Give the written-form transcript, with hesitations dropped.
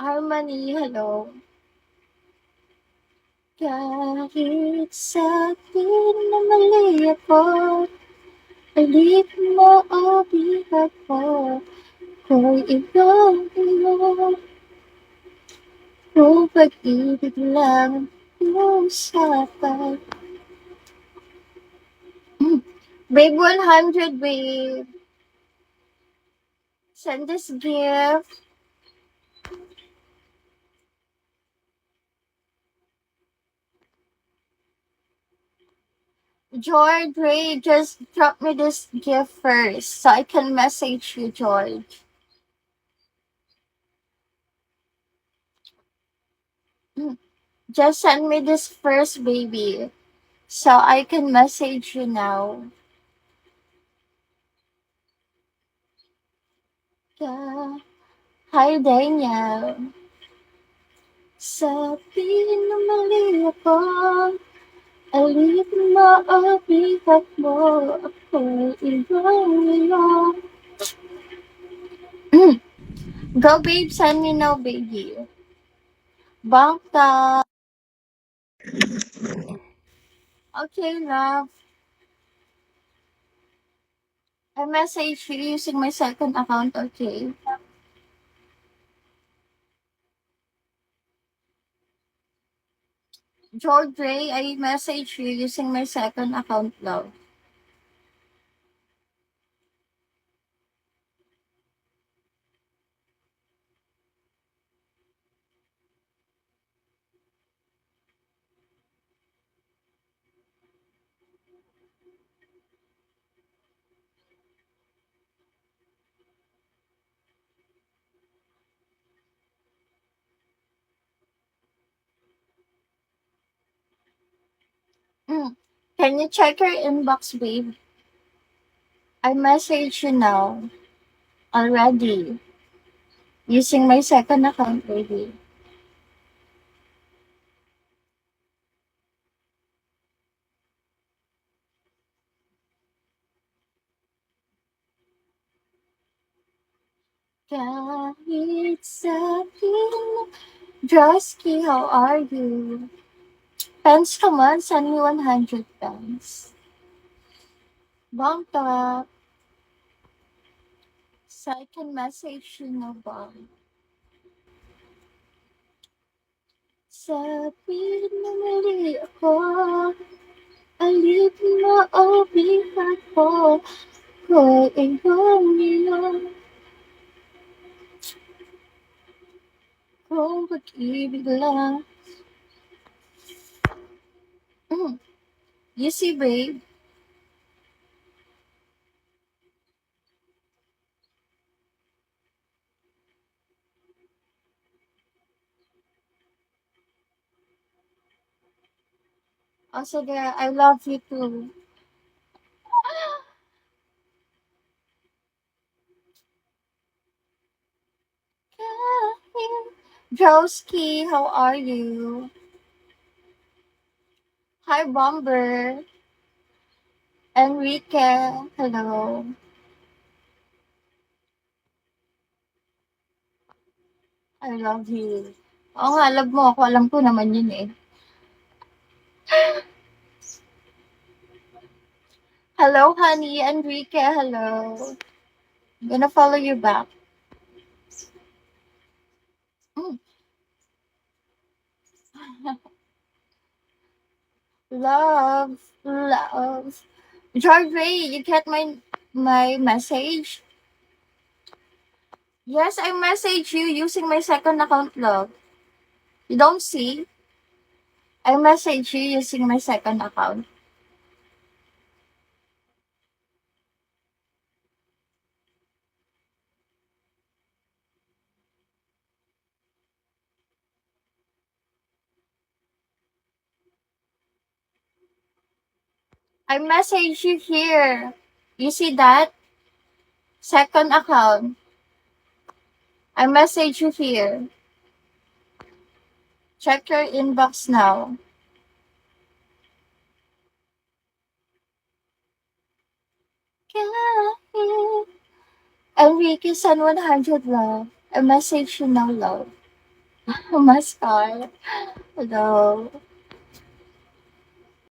Harmony, hello. Kahit sabihin na mali ako, halip mo o bigat mo, ko'y ikaw mo. Kung pag-ibig lang ang usapan. Babe 100, babe. Send this gift. George, Ray, just drop me this gift first so I can message you, George. Just send me this first, baby, so I can message you now. Yeah. Hi, Daniel. Sabihin na mali ako, alipin mo o bigat mo, ako'y iyong. Go, babe, send me now, baby. Bangta. Okay, love. I message you using my second account, okay? George Ray, I message you using my second account, love. Mm. Can you check your inbox, babe? I message you now already using my second account, baby. Kahit sabihin, Drosky, how are you? Pens, come on, send me 100 pens. Bong talk. So I can message you no bong. Sabihin na mali ako, alipin mo o bigat ko, ko'y iyong iyong. Kung pag-ibig lang. You see, babe? Oh, sige, I love you too. Drowski, how are you? Hi, Bomber. Enrique, hello. I love you. Oo nga, love mo ako. Alam ko naman yun eh. Hello, honey. Enrique, hello. I'm gonna follow you back. Mm. Love, love. George Ray, you get my message? Yes, I message you using my second account, love. You don't see? I message you using my second account. I message you here. You see that? Second account. I message you here. Check your inbox now. Enrique, send 100 love. I message you now, love. Mascar. Hello.